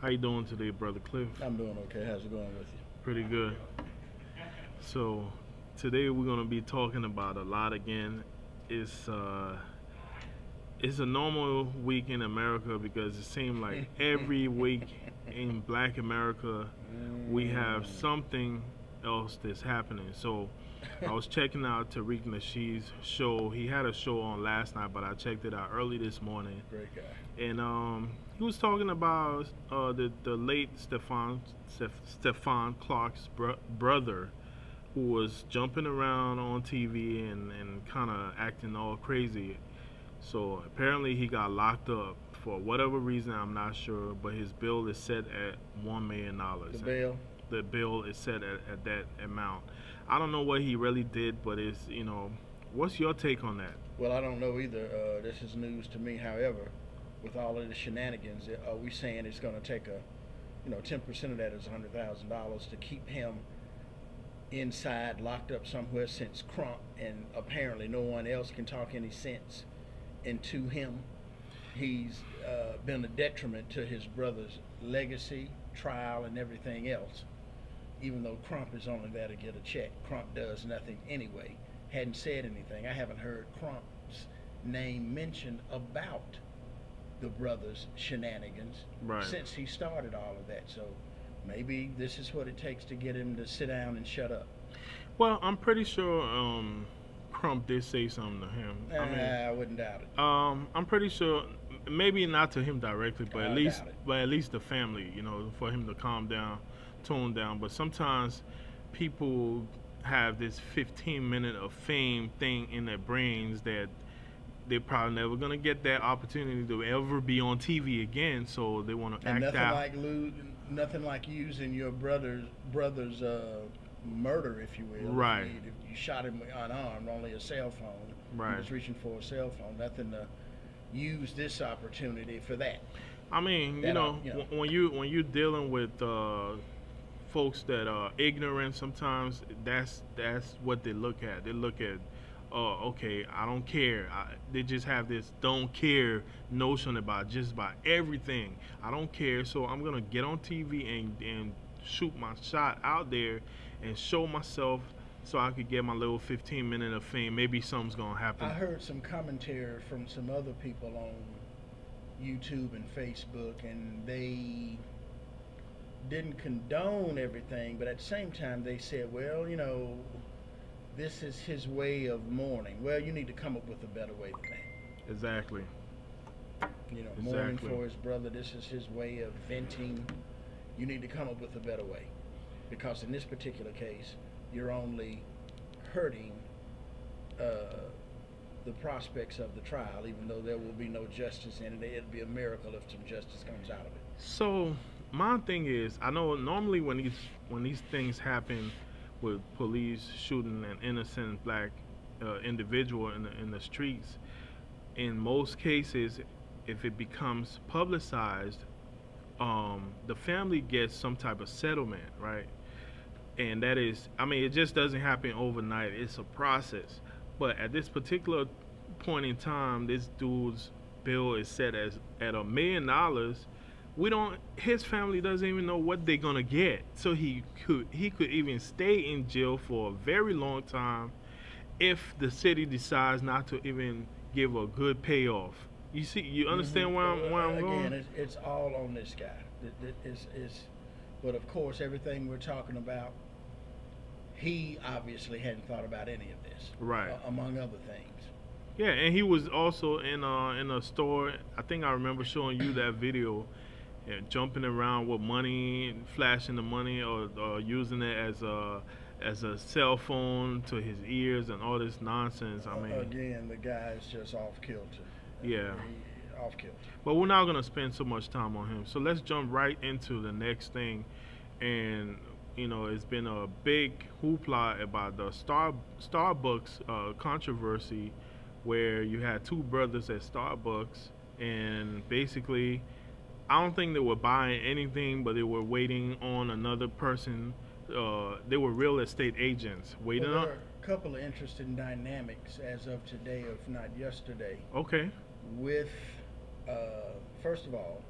How you doing today, Brother Cliff? I'm doing okay. How's it going with you? Pretty good. So today we're gonna be talking about a lot again. It's uh, it's a normal week in America because it seems like every week in Black America we have something else that's happening. So I was checking out Tariq Nasheed's show. He had a show on last night, but I checked it out early this morning. Great guy. And he was talking about the late Stephon Clark's brother, who was jumping around on TV and kind of acting all crazy. So apparently he got locked up for whatever reason, I'm not sure, but his bill is set at $1 million. The bail? The bill is set at that amount. I don't know what he really did, but it's, what's your take on that? Well, I don't know either. This is news to me. However, with all of the shenanigans, are we saying it's going to take 10% of that is $100,000 to keep him inside, locked up somewhere since Crump, and apparently no one else can talk any sense into him. He's been a detriment to his brother's legacy, trial, and everything else. Even though Crump is only there to get a check, Crump does nothing anyway. Hadn't said anything. I haven't heard Crump's name mentioned about the brothers' shenanigans since he started all of that. So maybe this is what it takes to get him to sit down and shut up. Well, I'm pretty sure Crump did say something to him. I wouldn't doubt it. I'm pretty sure, maybe not to him directly, but at least the family, for him to calm down, tone down. But sometimes people have this 15-minute of fame thing in their brains that they're probably never gonna get that opportunity to ever be on TV again, so they want to act out. Nothing like using your brother's murder, if you will. Right. If you shot him unarmed, only a cell phone. Right. He was reaching for a cell phone. Nothing to use this opportunity for that. I mean, when you're dealing with folks that are ignorant, sometimes that's what they look at. They look at, oh, okay, I don't care. They just have this don't care notion about everything. I don't care, so I'm gonna get on TV and shoot my shot out there and show myself so I could get my little 15-minute of fame. Maybe something's gonna happen. I heard some commentary from some other people on YouTube and Facebook, and they didn't condone everything, but at the same time they said, well, this is his way of mourning. Well, you need to come up with a better way than that. Exactly. Mourning for his brother, this is his way of venting. You need to come up with a better way. Because in this particular case, you're only hurting the prospects of the trial, even though there will be no justice in it. It'll be a miracle if some justice comes out of it. So my thing is, I know normally when these things happen with police shooting an innocent black individual in the streets, in most cases, if it becomes publicized, the family gets some type of settlement, right? And that is, it just doesn't happen overnight. It's a process. But at this particular point in time, this dude's bill is set at $1 million. His family doesn't even know what they're gonna get. So he could even stay in jail for a very long time if the city decides not to even give a good payoff. You understand where I'm going? Again, it's all on this guy. But of course, everything we're talking about, he obviously hadn't thought about any of this, right? Among other things. Yeah, and he was also in a store. I think I remember showing you that video, jumping around with money, flashing the money, or using it as a cell phone to his ears and all this nonsense. Again, the guy is just off kilter. Yeah. Off kilter. But we're not gonna spend so much time on him. So let's jump right into the next thing, and it's been a big hoopla about the Starbucks controversy, where you had two brothers at Starbucks, and basically, I don't think they were buying anything, but they were waiting on another person. They were real estate agents waiting on. There are a couple of interesting dynamics as of today, if not yesterday. Okay. With, first of all,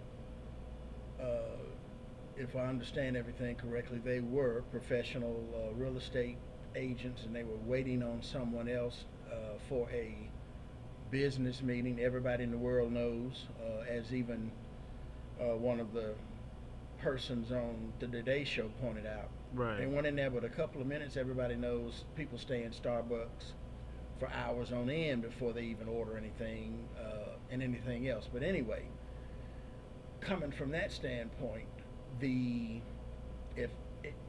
if I understand everything correctly, they were professional real estate agents, and they were waiting on someone else for a business meeting. Everybody in the world knows, as even one of the persons on the Today Show pointed out. Right. They went in there with a couple of minutes. Everybody knows people stay in Starbucks for hours on end before they even order anything and anything else. But anyway, coming from that standpoint,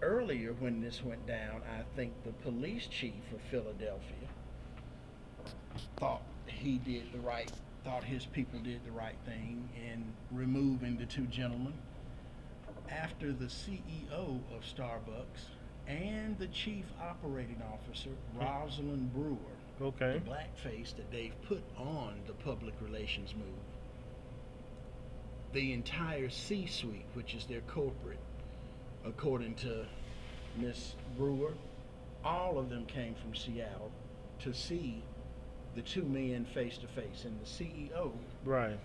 earlier when this went down, I think the police chief of Philadelphia thought his people did the right thing in removing the two gentlemen, after the CEO of Starbucks and the chief operating officer, Rosalind Brewer, Okay. the blackface that they've put on the public relations move. The entire C-suite, which is their corporate, according to Miss Brewer, all of them came from Seattle to see the two men face to face, and the CEO Right.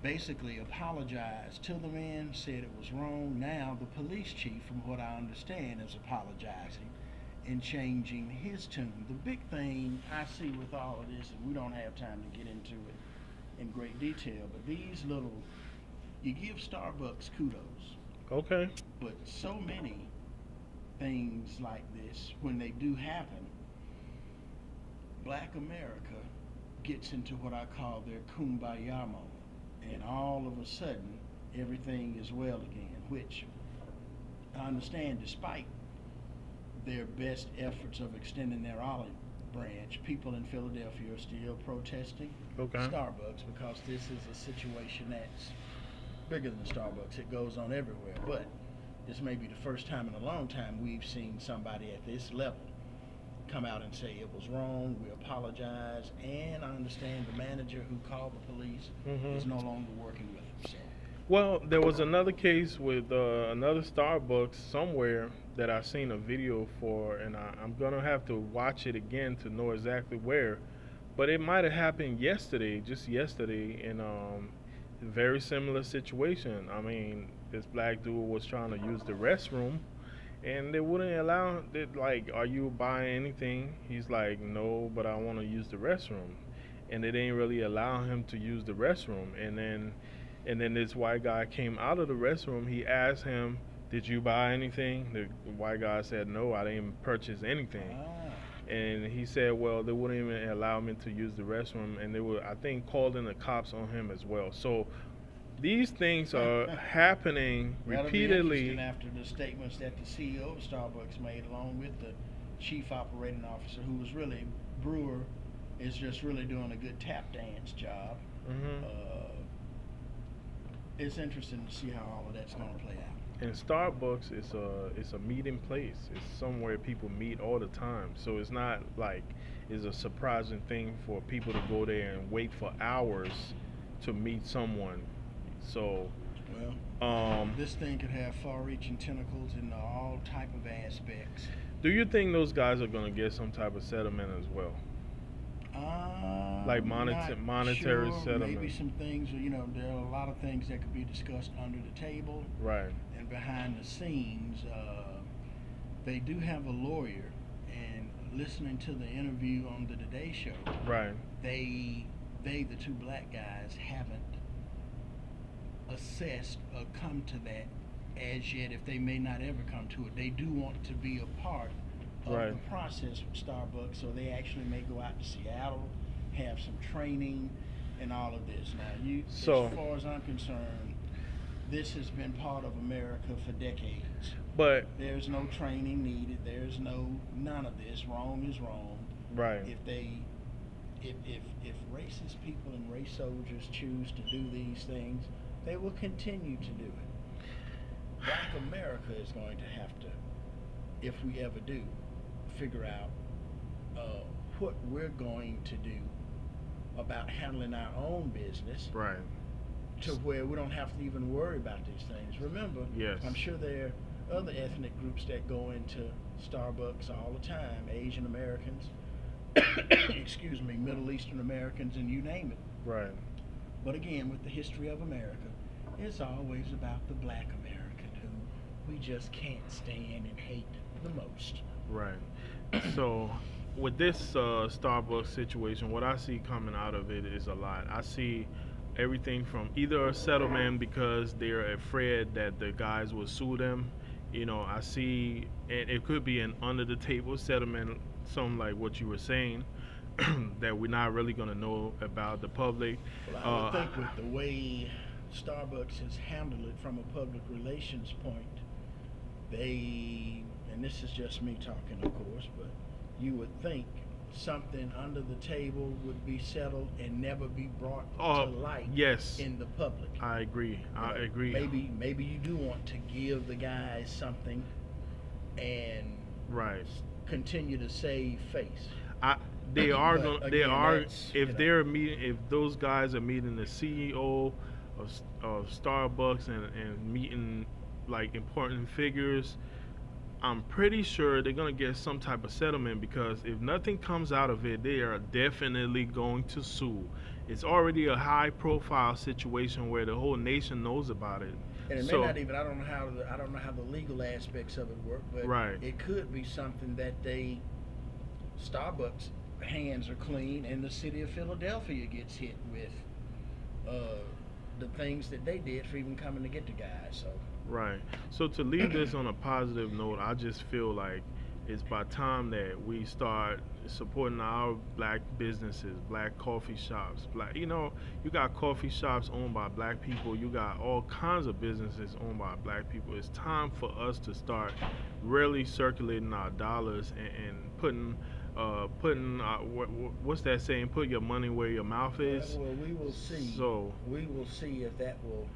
basically apologized to the men, said it was wrong. Now the police chief, from what I understand, is apologizing and changing his tune. The big thing I see with all of this, and we don't have time to get into it in great detail, but these little, you give Starbucks kudos, Okay. but so many things like this, when they do happen, Black America gets into what I call their kumbaya moment, and all of a sudden everything is well again, which I understand, despite their best efforts of extending their olive branch, people in Philadelphia are still protesting Starbucks, because this is a situation that's bigger than Starbucks. It goes on everywhere, but this may be the first time in a long time we've seen somebody at this level come out and say it was wrong, we apologize, and I understand the manager who called the police is no longer working with them. So. Well, there was another case with another Starbucks somewhere that I seen a video for, and I'm gonna have to watch it again to know exactly where, but it might have happened yesterday, just yesterday, in a very similar situation. I mean, this black dude was trying to use the restroom, and they wouldn't allow it. Like, are you buying anything? He's like, no, but I want to use the restroom, and they didn't really allow him to use the restroom. And then this white guy came out of the restroom. He asked him, did you buy anything? The white guy said, no, I didn't purchase anything. And he said, well, they wouldn't even allow me to use the restroom, and they were, I think, calling the cops on him as well. So these things are happening repeatedly. After the statements that the CEO of Starbucks made, along with the chief operating officer, who was really, Brewer is just really doing a good tap dance job. It's interesting to see how all of that's going to play out. And Starbucks is a meeting place. It's somewhere people meet all the time. So it's not like it's a surprising thing for people to go there and wait for hours to meet someone. So, well, this thing could have far-reaching tentacles in all type of aspects. Do you think those guys are going to get some type of settlement as well? Like monetary settlement? Maybe some things, there are a lot of things that could be discussed under the table. Right. And behind the scenes, they do have a lawyer, and listening to the interview on the Today Show, right, they the two black guys, haven't assessed or come to that as yet. If they may not ever come to it, they do want to be a part of the process with Starbucks, so they actually may go out to Seattle, have some training, and all of this. Now, as far as I'm concerned, this has been part of America for decades. But there's no training needed. There's none of this. Wrong is wrong. Right. If racist people and race soldiers choose to do these things, they will continue to do it. Black America is going to have to, if we ever do, figure out what we're going to do about handling our own business, right, to where we don't have to even worry about these things. Remember, I'm sure there are other ethnic groups that go into Starbucks all the time, Asian Americans, excuse me, Middle Eastern Americans, and you name it. Right. But again, with the history of America, it's always about the black American who we just can't stand and hate the most. Right. So, with this Starbucks situation, what I see coming out of it is a lot. I see everything from either a settlement because they're afraid that the guys will sue them. You know, I see, and it could be an under the table settlement, something like what you were saying, that we're not really going to know about the public. Well, I would think with the way Starbucks has handled it from a public relations point, they, and this is just me talking, of course, but you would think something under the table would be settled and never be brought to light yes, in the public. I agree. I agree. Maybe you do want to give the guys something and right continue to save face. They are But going. again, They are. that's, If you know. they're meeting, if those guys are meeting the CEO of Starbucks and meeting like important figures, I'm pretty sure they're gonna get some type of settlement because if nothing comes out of it, they are definitely going to sue. It's already a high-profile situation where the whole nation knows about it. And it may not even. I don't know how the legal aspects of it work, but right. it could be something that Starbucks hands are clean, and the city of Philadelphia gets hit with the things that they did for even coming to get the guys. So. Right. So to leave this on a positive note, I just feel like it's by time that we start supporting our black businesses, black coffee shops, you got coffee shops owned by black people, you got all kinds of businesses owned by black people. It's time for us to start really circulating our dollars and putting what's that saying? Put your money where your mouth is. Well, we will see. So we will see if that will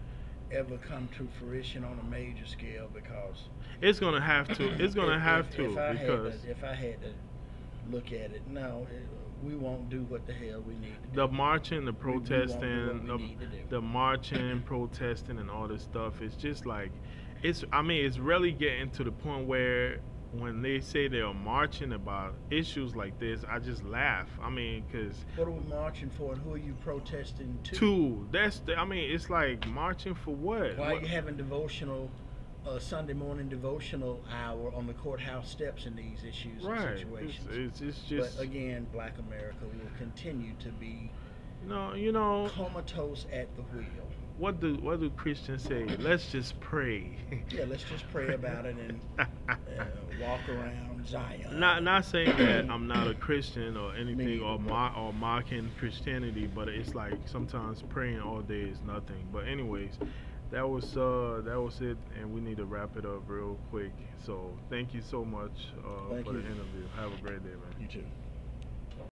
ever come to fruition on a major scale, because it's gonna have to. It's gonna have to because if I had to look at it, no, we won't do what the hell we need to do. The marching, the protesting, the marching, protesting, and all this stuff. It's just like, it's really getting to the point where when they say they're marching about issues like this, I just laugh. Because what are we marching for, and who are you protesting to? It's like marching for what? Why are you having devotional, Sunday morning devotional hour on the courthouse steps in these issues and situations? It's just. But again, Black America will continue to be, comatose at the wheel. What do Christians say? Let's just pray. Yeah, let's just pray about it and walk around Zion. Not saying that I'm not a Christian or anything or mocking Christianity, but it's like sometimes praying all day is nothing. But anyways, that was it, and we need to wrap it up real quick. So thank you so much for the interview. Have a great day, man. You too.